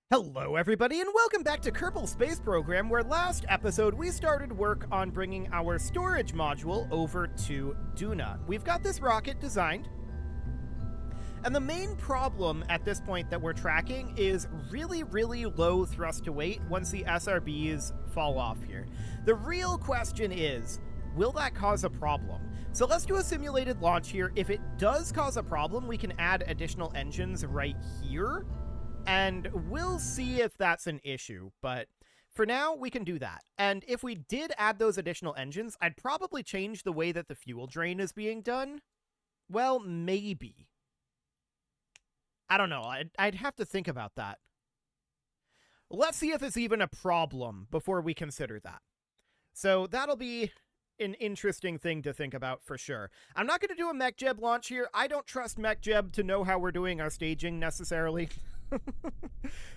Hello everybody and welcome back to Kerbal Space Program, where last episode we started work on bringing our storage module over to Duna. We've got this rocket designed, and the main problem at this point that we're tracking is really low thrust to weight once the SRBs fall off here. The real question is, will that cause a problem? So let's do a simulated launch here. If it does cause a problem, we can add additional engines right here. And we'll see if that's an issue, but for now, we can do that. And if we did add those additional engines, I'd probably change the way that the fuel drain is being done. Well, maybe. I don't know. I'd have to think about that. Let's see if it's even a problem before we consider that. So that'll be an interesting thing to think about for sure. I'm not going to do a MechJeb launch here. I don't trust MechJeb to know how we're doing our staging necessarily.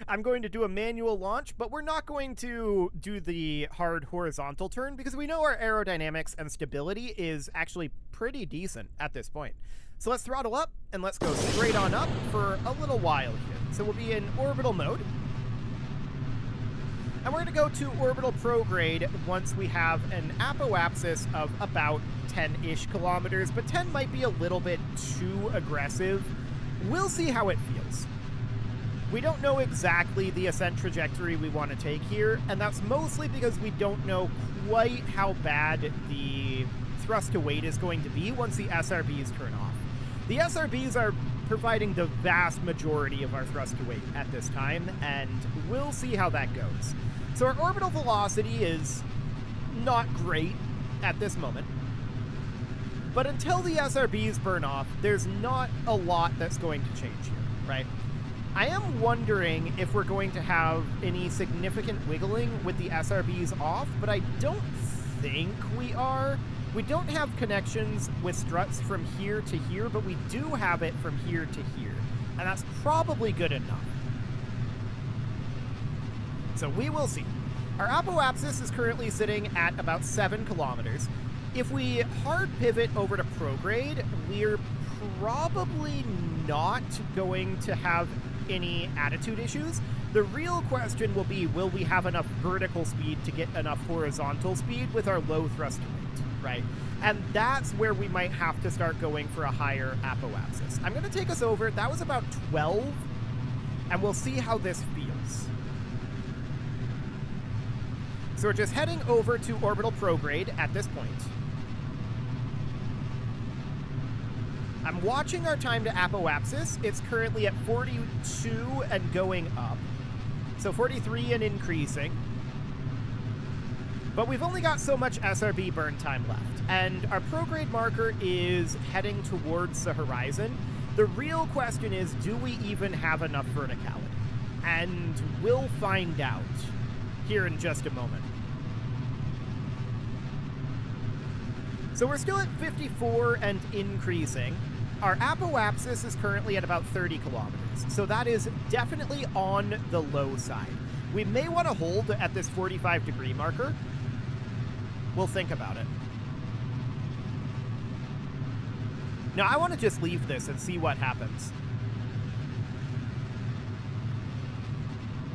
I'm going to do a manual launch, but we're not going to do the hard horizontal turn because we know our aerodynamics and stability is actually pretty decent at this point. So let's throttle up and let's go straight on up for a little while here. So we'll be in orbital mode. And we're going to go to orbital prograde once we have an apoapsis of about 10-ish kilometers, but 10 might be a little bit too aggressive. We'll see how it feels. We don't know exactly the ascent trajectory we want to take here, and that's mostly because we don't know quite how bad the thrust to weight is going to be once the SRBs turn off. The SRBs are providing the vast majority of our thrust to weight at this time, and we'll see how that goes. So our orbital velocity is not great at this moment, but until the SRBs burn off, there's not a lot that's going to change here, right? I am wondering if we're going to have any significant wiggling with the SRBs off, but I don't think we are. We don't have connections with struts from here to here, but we do have it from here to here, and that's probably good enough. So we will see. Our apoapsis is currently sitting at about 7 kilometers. If we hard pivot over to prograde, we're probably not going to have any attitude issues. The real question will be, will we have enough vertical speed to get enough horizontal speed with our low thrust to weight, right? And that's where we might have to start going for a higher apoapsis. I'm going to take us over. That was about 12, and we'll see how this feels. So we're just heading over to orbital prograde at this point. I'm watching our time to apoapsis. It's currently at 42 and going up. So 43 and increasing. But we've only got so much SRB burn time left. And our prograde marker is heading towards the horizon. The real question is, do we even have enough verticality? And we'll find out here in just a moment. So we're still at 54 and increasing. Our apoapsis is currently at about 30 kilometers, so that is definitely on the low side. We may want to hold at this 45-degree marker. We'll think about it. Now, I want to just leave this and see what happens.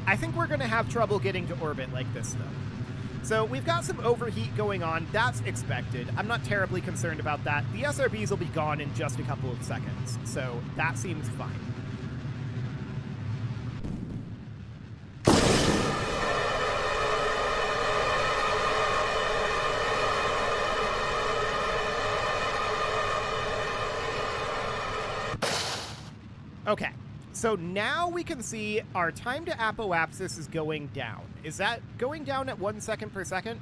I think we're going to have trouble getting to orbit like this, though. So we've got some overheat going on. That's expected. I'm not terribly concerned about that. The SRBs will be gone in just a couple of seconds, so that seems fine. Okay. So now we can see our time to apoapsis is going down. Is that going down at 1 second per second?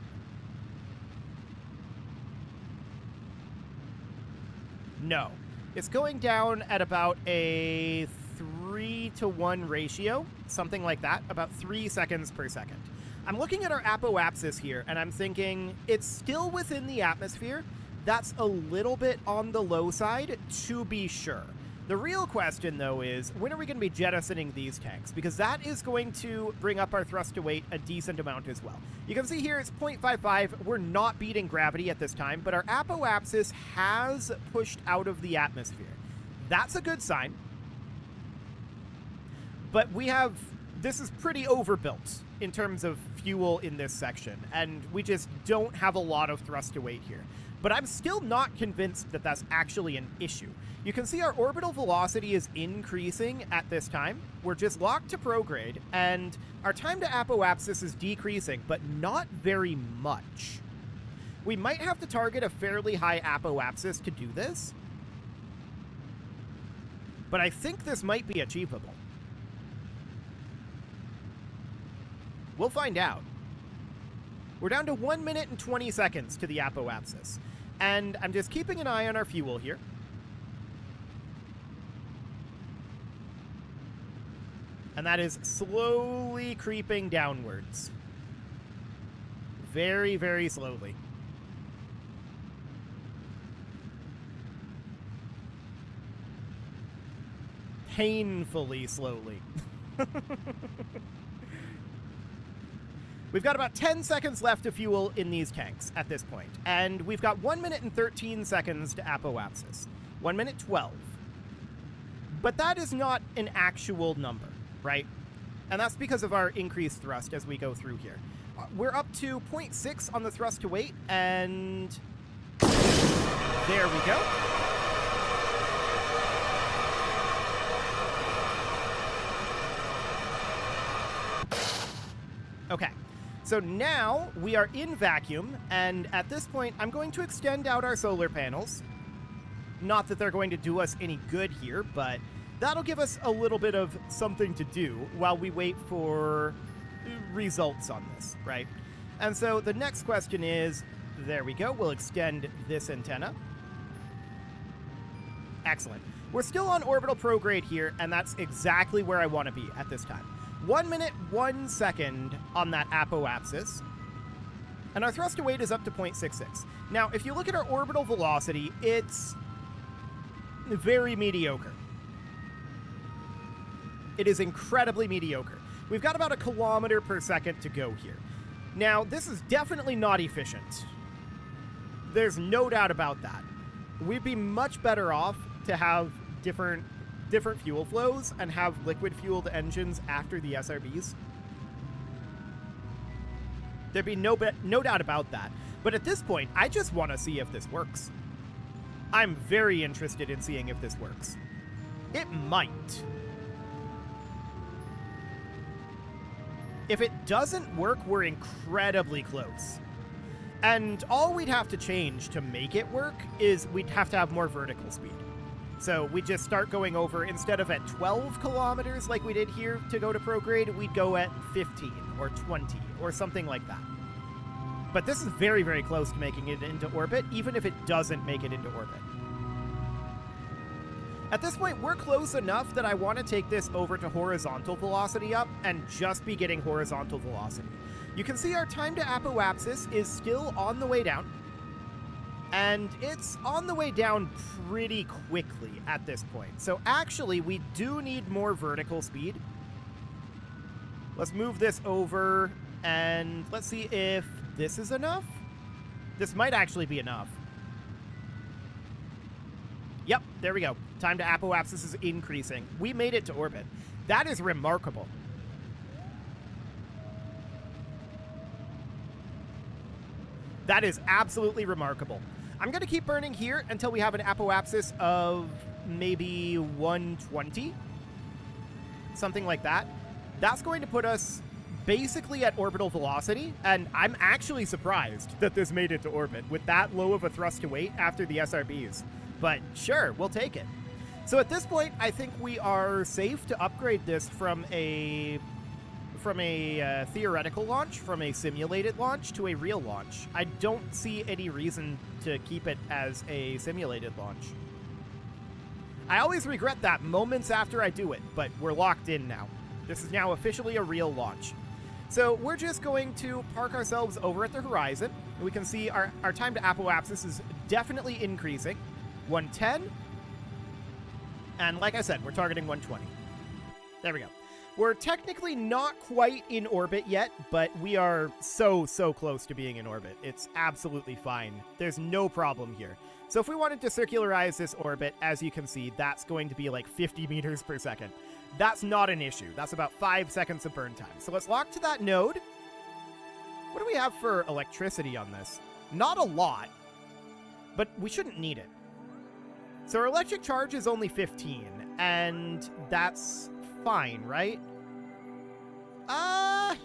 No. It's going down at about a 3-to-1 ratio, something like that, about 3 seconds per second. I'm looking at our apoapsis here, and I'm thinking it's still within the atmosphere. That's a little bit on the low side, to be sure. The real question, though, is when are we going to be jettisoning these tanks? Because that is going to bring up our thrust to weight a decent amount as well. You can see here it's 0.55. We're not beating gravity at this time, but our apoapsis has pushed out of the atmosphere. That's a good sign. But we have this is pretty overbuilt in terms of fuel in this section, and we just don't have a lot of thrust to weight here. But I'm still not convinced that that's actually an issue. You can see our orbital velocity is increasing at this time. We're just locked to prograde, and our time to apoapsis is decreasing, but not very much. We might have to target a fairly high apoapsis to do this, but I think this might be achievable. We'll find out. We're down to 1 minute and 20 seconds to the apoapsis. And I'm just keeping an eye on our fuel here. And that is slowly creeping downwards. Very, very slowly. Painfully slowly. We've got about 10 seconds left of fuel in these tanks at this point, and we've got 1 minute and 13 seconds to apoapsis. 1 minute 12. But that is not an actual number, right? And that's because of our increased thrust as we go through here. We're up to 0.6 on the thrust to weight, and there we go. Okay. So now we are in vacuum, and at this point, I'm going to extend out our solar panels. Not that they're going to do us any good here, but that'll give us a little bit of something to do while we wait for results on this, right? And so the next question is, there we go, we'll extend this antenna. Excellent. We're still on orbital prograde here, and that's exactly where I want to be at this time. 1 minute, 1 second on that apoapsis. And our thrust to weight is up to 0.66. Now, if you look at our orbital velocity, it's very mediocre. It is incredibly mediocre. We've got about 1 kilometer per second to go here. Now, this is definitely not efficient. There's no doubt about that. We'd be much better off to have different fuel flows and have liquid-fueled engines after the SRBs. There'd be no doubt about that. But at this point, I just want to see if this works. I'm very interested in seeing if this works. It might. If it doesn't work, we're incredibly close. And all we'd have to change to make it work is we'd have to have more vertical speed. So we just start going over, instead of at 12 kilometers like we did here to go to prograde, we'd go at 15 or 20 or something like that. But this is very, very close to making it into orbit, even if it doesn't make it into orbit. At this point, we're close enough that I want to take this over to horizontal velocity up and just be getting horizontal velocity. You can see our time to apoapsis is still on the way down. And it's on the way down pretty quickly at this point. So actually, we do need more vertical speed. Let's move this over, and let's see if this is enough. This might actually be enough. Yep, there we go. Time to apoapsis is increasing. We made it to orbit. That is remarkable. That is absolutely remarkable. I'm going to keep burning here until we have an apoapsis of maybe 120. Something like that. That's going to put us basically at orbital velocity, and I'm actually surprised that this made it to orbit with that low of a thrust to weight after the SRBs. But sure, we'll take it. So at this point, I think we are safe to upgrade this from a theoretical launch, from a simulated launch, to a real launch. I don't see any reason to keep it as a simulated launch. I always regret that moments after I do it, but we're locked in now. This is now officially a real launch. So we're just going to park ourselves over at the horizon. We can see our time to apoapsis is definitely increasing. 110. And like I said, we're targeting 120. There we go. We're technically not quite in orbit yet, but we are so close to being in orbit. It's absolutely fine. There's no problem here. So if we wanted to circularize this orbit, as you can see, that's going to be like 50 meters per second. That's not an issue. That's about 5 seconds of burn time. So let's lock to that node. What do we have for electricity on this? Not a lot, but we shouldn't need it. So our electric charge is only 15, and that's fine, right? I'm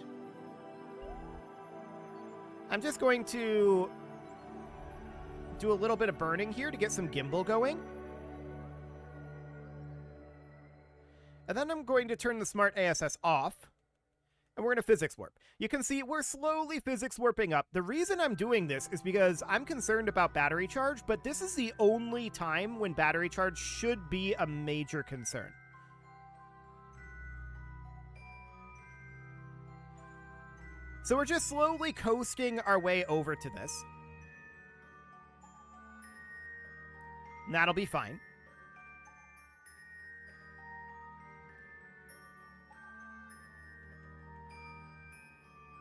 just going to do a little bit of burning here to get some gimbal going. And then I'm going to turn the smart ASS off, and we're going to physics warp. You can see we're slowly physics warping up. The reason I'm doing this is because I'm concerned about battery charge, but this is the only time when battery charge should be a major concern. So we're just slowly coasting our way over to this. And that'll be fine.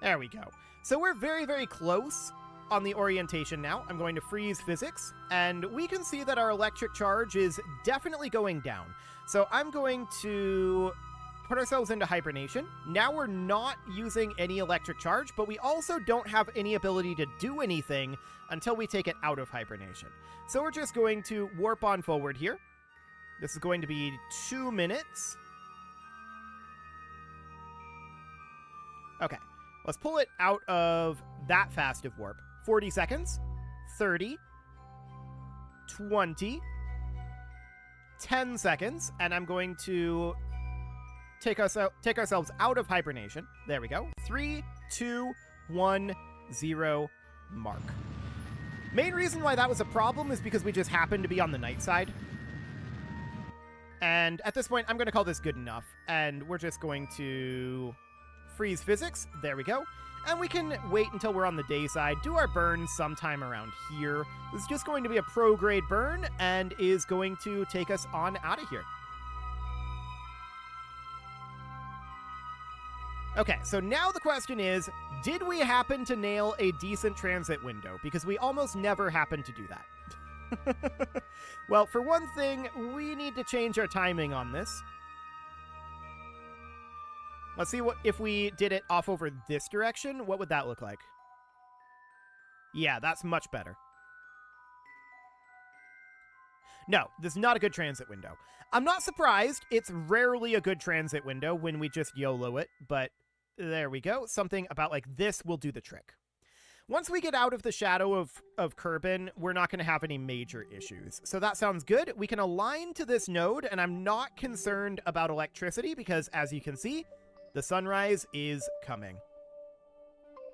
There we go. So we're very, very close on the orientation now. I'm going to freeze physics, and we can see that our electric charge is definitely going down. So I'm going to put ourselves into hibernation. Now we're not using any electric charge, but we also don't have any ability to do anything until we take it out of hibernation. So we're just going to warp on forward here. This is going to be 2 minutes. Okay, let's pull it out of that fast of warp. 40 seconds, 30, 20, 10 seconds, and I'm going to take ourselves out of hibernation. There we go. 3, 2, 1, 0, mark. Main reason why that was a problem is because we just happened to be on the night side. And at this point, I'm going to call this good enough. And we're just going to freeze physics. There we go. And we can wait until we're on the day side, do our burn sometime around here. This is just going to be a pro-grade burn and is going to take us on out of here. Okay, so now the question is, did we happen to nail a decent transit window? Because we almost never happen to do that. Well, for one thing, we need to change our timing on this. Let's see what if we did it off over this direction, what would that look like? Yeah, that's much better. No, this is not a good transit window. I'm not surprised. It's rarely a good transit window when we just YOLO it, but there we go. Something about like this will do the trick. Once we get out of the shadow of Kerbin, we're not going to have any major issues. So that sounds good. We can align to this node, and I'm not concerned about electricity because, as you can see, the sunrise is coming.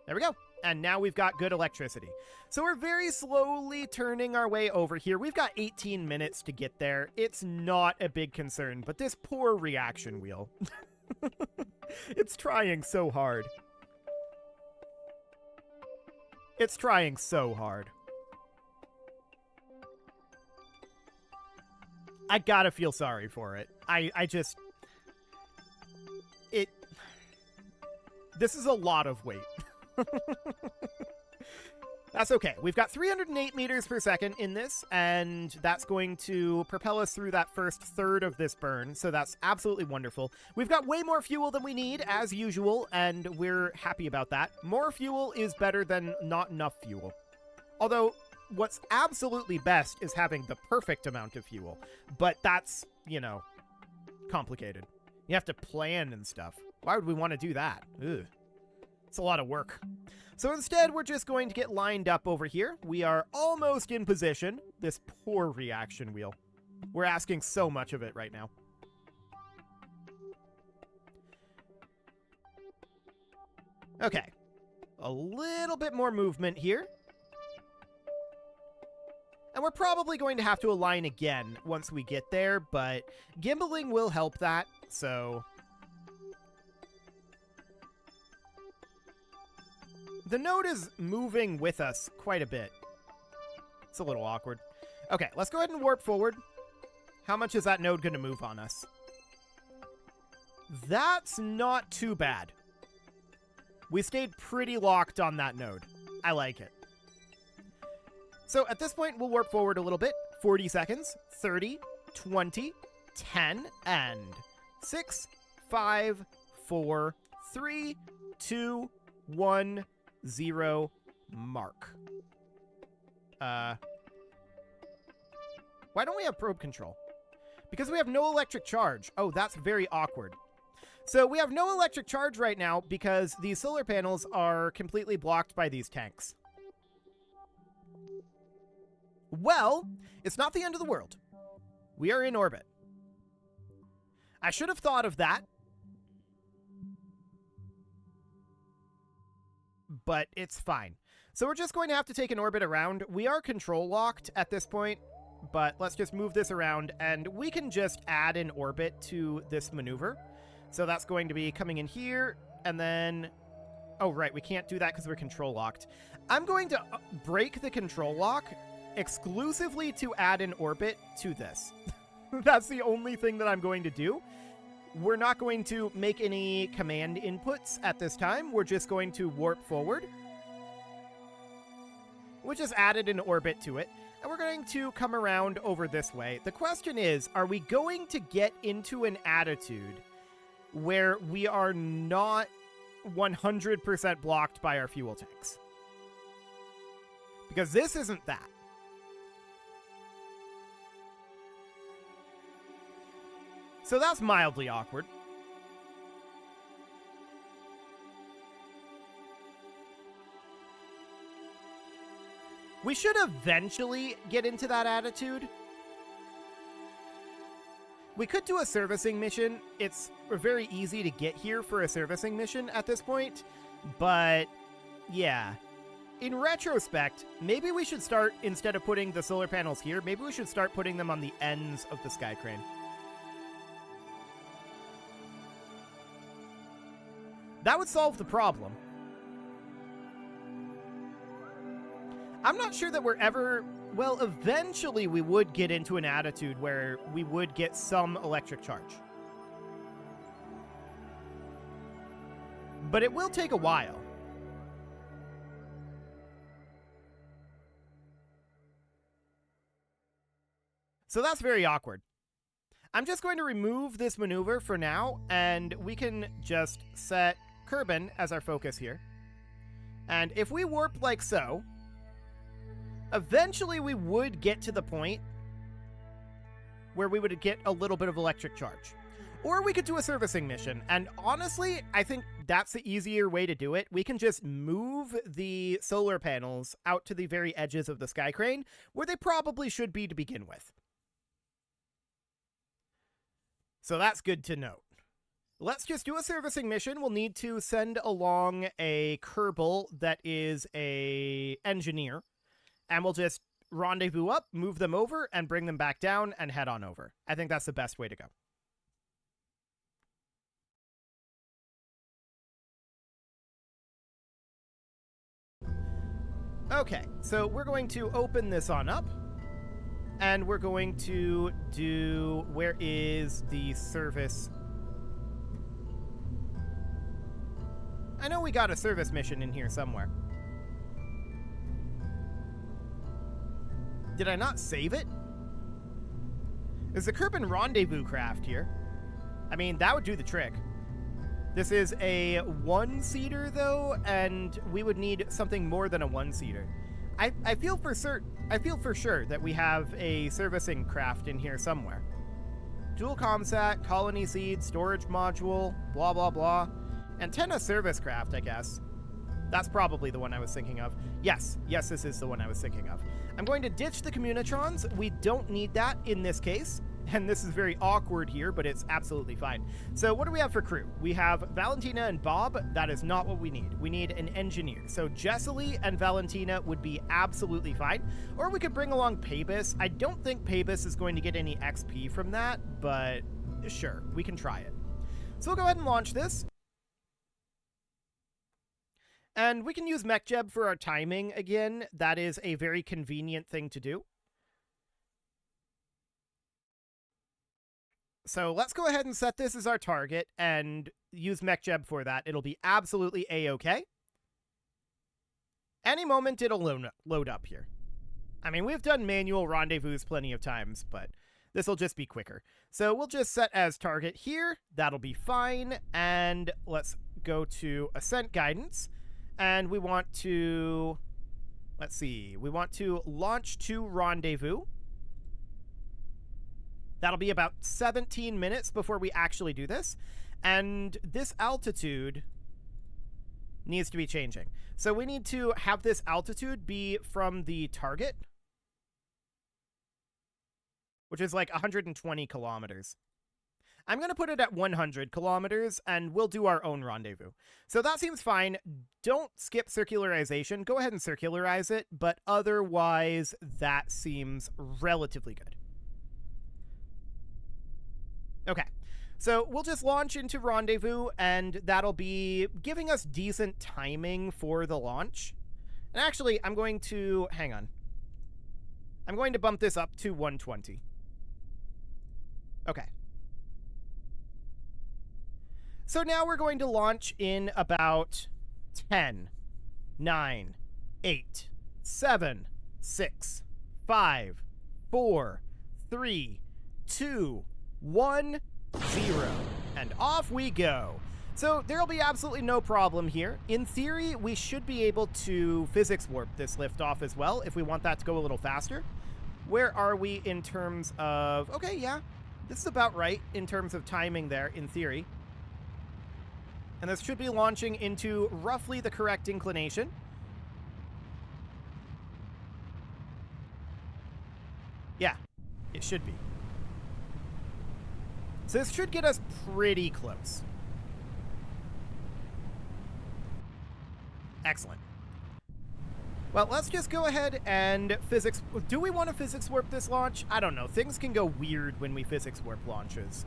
There we go. And now we've got good electricity. So we're very slowly turning our way over here. We've got 18 minutes to get there. It's not a big concern, but this poor reaction wheel. It's trying so hard. It's trying so hard. I gotta feel sorry for it. This is a lot of weight. That's okay. We've got 308 meters per second in this, and that's going to propel us through that first third of this burn, so that's absolutely wonderful. We've got way more fuel than we need, as usual, and we're happy about that. More fuel is better than not enough fuel. Although, what's absolutely best is having the perfect amount of fuel, but that's, you know, complicated. You have to plan and stuff. Why would we want to do that? Ugh. It's a lot of work. So instead, we're just going to get lined up over here. We are almost in position. This poor reaction wheel. We're asking so much of it right now. Okay. A little bit more movement here. And we're probably going to have to align again once we get there, but gimbaling will help that, so... The node is moving with us quite a bit. It's a little awkward. Okay, let's go ahead and warp forward. How much is that node going to move on us? That's not too bad. We stayed pretty locked on that node. I like it. So at this point, we'll warp forward a little bit. 40 seconds, 30, 20, 10, and 6, 5, 4, 3, 2, 1, 0, mark. Why don't we have probe control? Because we have no electric charge. Oh, that's very awkward. So we have no electric charge right now because these solar panels are completely blocked by these tanks. Well, it's not the end of the world. We are in orbit. I should have thought of that. But it's fine. So we're just going to have to take an orbit around. We are control locked at this point, but let's just move this around and we can just add an orbit to this maneuver. So that's going to be coming in here and then... Oh, right. We can't do that because we're control locked. I'm going to break the control lock exclusively to add an orbit to this. That's the only thing that I'm going to do. We're not going to make any command inputs at this time. We're just going to warp forward. We just added an orbit to it. And we're going to come around over this way. The question is, are we going to get into an attitude where we are not 100% blocked by our fuel tanks? Because this isn't that. So that's mildly awkward. We should eventually get into that attitude. We could do a servicing mission. It's very easy to get here for a servicing mission at this point. But, yeah. In retrospect, maybe we should start, instead of putting the solar panels here, maybe we should start putting them on the ends of the sky crane. That would solve the problem. I'm not sure that we're ever... Well, eventually we would get into an attitude where we would get some electric charge. But it will take a while. So that's very awkward. I'm just going to remove this maneuver for now, and we can just set Kerbal as our focus here. And if we warp like so, eventually we would get to the point where we would get a little bit of electric charge. Or we could do a servicing mission. And honestly, I think that's the easier way to do it. We can just move the solar panels out to the very edges of the sky crane, where they probably should be to begin with. So that's good to note. Let's just do a servicing mission. We'll need to send along a Kerbal that is a engineer. And we'll just rendezvous up, move them over, and bring them back down and head on over. I think that's the best way to go. Okay, so we're going to open this on up. And we're going to do... Where is the service? I know we got a service mission in here somewhere. Did I not save it? There's a Kerbal rendezvous craft here. I mean, that would do the trick. This is a one-seater, though, and we would need something more than a one-seater. I feel for sure that we have a servicing craft in here somewhere. Dual comsat, colony seed, storage module, blah, blah, blah. Antenna service craft, I guess. That's probably the one I was thinking of. Yes, this is the one I was thinking of. I'm going to ditch the communitrons. We don't need that in this case. And this is very awkward here, but it's absolutely fine. So what do we have for crew? We have Valentina and Bob. That is not what we need. We need an engineer. So Jessely and Valentina would be absolutely fine. Or we could bring along Pabus. I don't think Pabus is going to get any XP from that, but sure, we can try it. So we'll go ahead and launch this. And we can use MechJeb for our timing again. That is a very convenient thing to do. So let's go ahead and set this as our target and use MechJeb for that. It'll be absolutely A-okay. Any moment it'll load up here. I mean, we've done manual rendezvous plenty of times, but This will just be quicker. So we'll just set as target here. That'll be fine. And let's go to ascent guidance. And we want to, let's see, we want to launch to rendezvous. That'll be about 17 minutes before we actually do this. And this altitude needs to be changing. So we need to have this altitude be from the target, which is like 120 kilometers. I'm going to put it at 100 kilometers, and we'll do our own rendezvous. So that seems fine. Don't skip circularization. Go ahead and circularize it, but otherwise, that seems relatively good. Okay, so we'll just launch into rendezvous, and that'll be giving us decent timing for the launch. And actually, I'm going to, hang on. I'm going to bump this up to 120. Okay. So now we're going to launch in about 10, 9, 8, 7, 6, 5, 4, 3, 2, 1, 0. And off we go. So there'll be absolutely no problem here. In theory, we should be able to physics warp this liftoff as well if we want that to go a little faster. Where are we in terms of... Okay, yeah. This is about right in terms of timing there, in theory. And this should be launching into roughly the correct inclination. Yeah, it should be. So this should get us pretty close. Excellent. Well, let's just go ahead and physics... Do we want to physics warp this launch? I don't know. Things can go weird when we physics warp launches.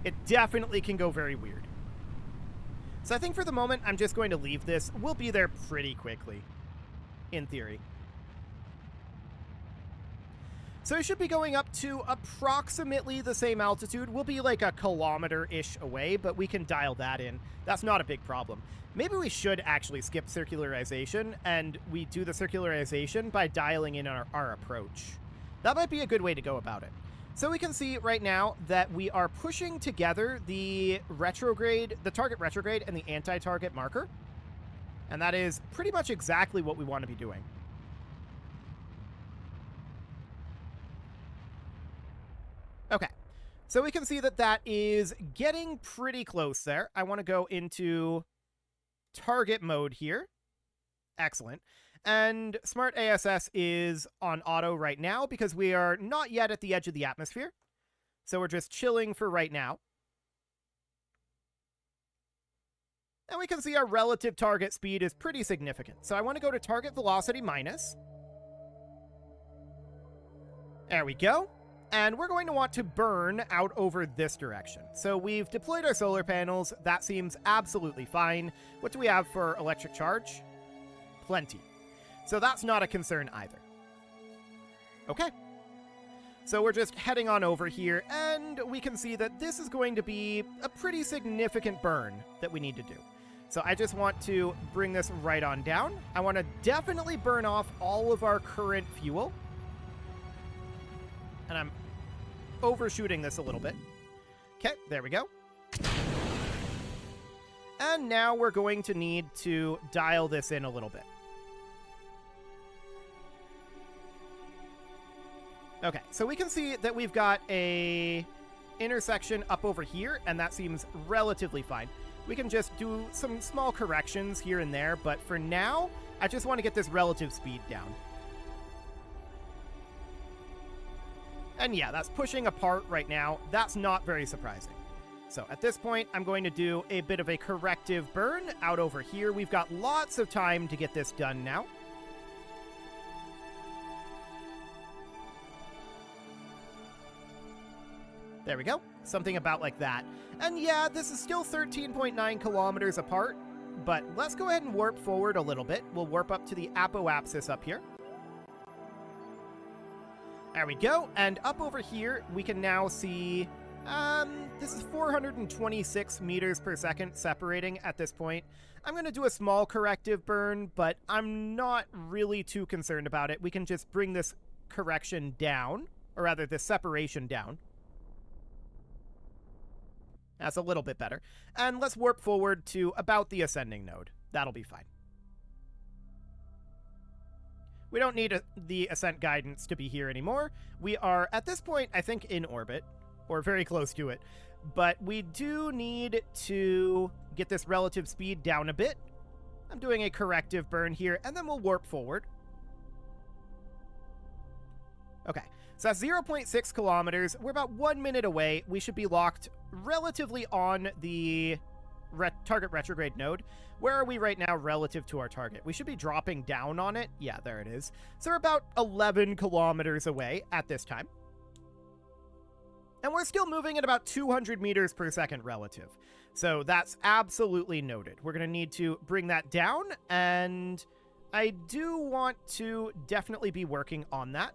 It definitely can go very weird. So I think for the moment, I'm just going to leave this. We'll be there pretty quickly, in theory. So we should be going up to approximately the same altitude. We'll be like a kilometer-ish away, but we can dial that in. That's not a big problem. Maybe we should actually skip circularization, and we do the circularization by dialing in our approach. That might be a good way to go about it. So we can see right now that we are pushing together the retrograde, the target retrograde, and the anti-target marker. And that is pretty much exactly what we want to be doing. Okay, so we can see that that is getting pretty close there. I want to go into target mode here. Excellent. And Smart ASS is on auto right now because we are not yet at the edge of the atmosphere. So we're just chilling for right now. And we can see our relative target speed is pretty significant. So I want to go to target velocity minus. There we go. And we're going to want to burn out over this direction. So we've deployed our solar panels. That seems absolutely fine. What do we have for electric charge? Plenty. So that's not a concern either. Okay. So we're just heading on over here, and we can see that this is going to be a pretty significant burn that we need to do. So I just want to bring this right on down. I want to definitely burn off all of our current fuel. And I'm overshooting this a little bit. Okay, there we go. And now we're going to need to dial this in a little bit. Okay, so we can see that we've got a intersection up over here, and that seems relatively fine. We can just do some small corrections here and there, but for now, I just want to get this relative speed down. And yeah, that's pushing apart right now. That's not very surprising. So at this point, I'm going to do a bit of a corrective burn out over here. We've got lots of time to get this done now. There we go. Something about like that. And yeah, this is still 13.9 kilometers apart, but let's go ahead and warp forward a little bit. We'll warp up to the apoapsis up here. There we go. And up over here, we can now see, this is 426 meters per second separating at this point. I'm going to do a small corrective burn, but I'm not really too concerned about it. We can just bring this correction down, or rather this separation down. That's a little bit better. And let's warp forward to about the ascending node. That'll be fine. We don't need the ascent guidance to be here anymore. We are, at this point, I think in orbit, or very close to it. But we do need to get this relative speed down a bit. I'm doing a corrective burn here, and then we'll warp forward. Okay, so that's 0.6 kilometers. We're about 1 minute away. We should be locked relatively on the target retrograde node. Where are we right now relative to our target? We should be dropping down on it. Yeah, there it is. So we're about 11 kilometers away at this time. And we're still moving at about 200 meters per second relative. So that's absolutely noted. We're going to need to bring that down, and I do want to definitely be working on that.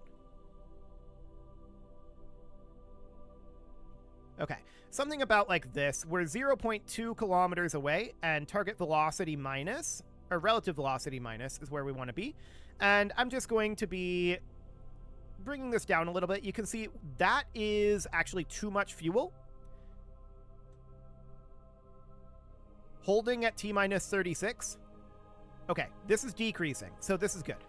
Okay, something about like this. We're 0.2 kilometers away, and target velocity minus, or relative velocity minus, is where we want to be. And I'm just going to be bringing this down a little bit. You can see that is actually too much fuel. Holding at T-minus 36. Okay, this is decreasing, so this is good.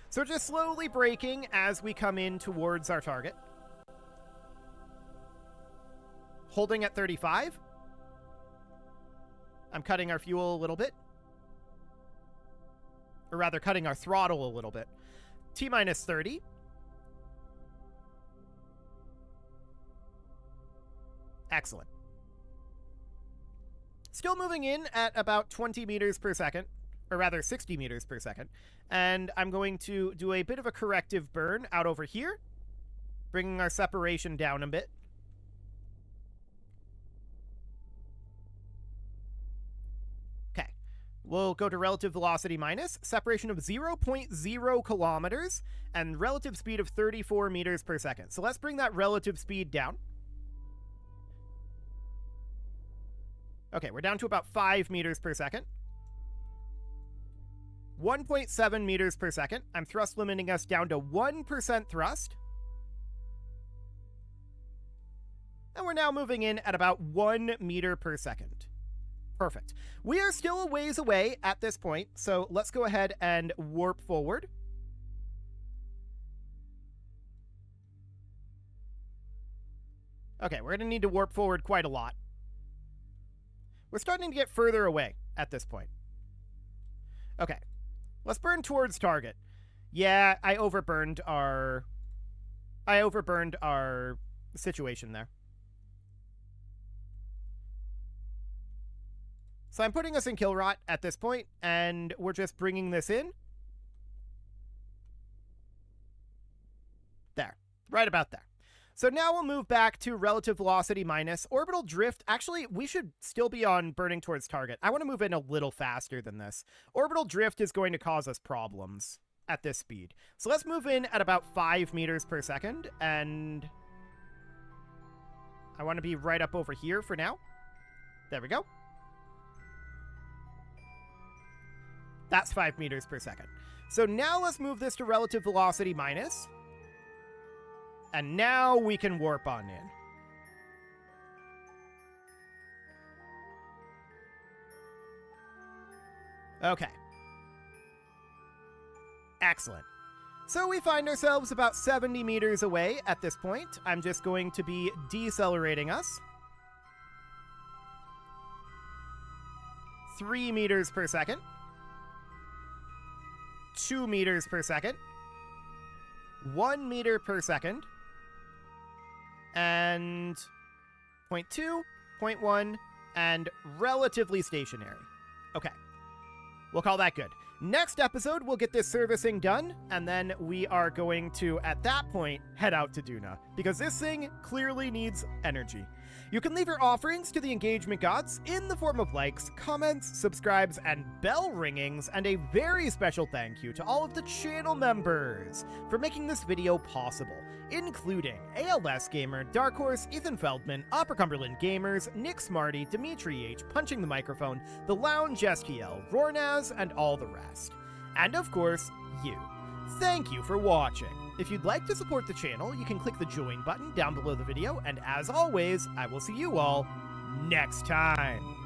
So just slowly braking as we come in towards our target. Holding at 35. I'm cutting our fuel a little bit. Or rather, cutting our throttle a little bit. T-minus 30. Excellent. Still moving in at about 20 meters per second. Or rather, 60 meters per second. And I'm going to do a bit of a corrective burn out over here. Bringing our separation down a bit. We'll go to relative velocity minus, separation of 0.0 kilometers, and relative speed of 34 meters per second. So let's bring that relative speed down. Okay, we're down to about 5 meters per second. 1.7 meters per second. I'm thrust limiting us down to 1% thrust. And we're now moving in at about 1 meter per second. Perfect. We are still a ways away at this point, so let's go ahead and warp forward. Okay, we're going to need to warp forward quite a lot. We're starting to get further away at this point. Okay, let's burn towards target. Yeah, I overburned our situation there. So I'm putting us in kill rot at this point, and we're just bringing this in. There, right about there. So now we'll move back to relative velocity minus. Orbital drift, actually, we should still be on burning towards target. I want to move in a little faster than this. Orbital drift is going to cause us problems at this speed. So let's move in at about 5 meters per second, and I want to be right up over here for now. There we go. That's 5 meters per second. So now let's move this to relative velocity minus. And now we can warp on in. Okay. Excellent. So we find ourselves about 70 meters away at this point. I'm just going to be decelerating us. 3 meters per second. 2 meters per second, 1 meter per second, and 0.2, 0.1, and relatively stationary. Okay, we'll call that good. Next episode, we'll get this servicing done, and then we are going to, at that point, head out to Duna, because this thing clearly needs energy. You can leave your offerings to the engagement gods in the form of likes, comments, subscribes, and bell ringings, and a very special thank you to all of the channel members for making this video possible, including ALS Gamer, Dark Horse, Ethan Feldman, Upper Cumberland Gamers, Nick Smarty, Dimitri H, Punching the Microphone, The Lounge STL, Rornaz, and all the rest. And of course, you. Thank you for watching. If you'd like to support the channel, you can click the join button down below the video, and as always, I will see you all next time.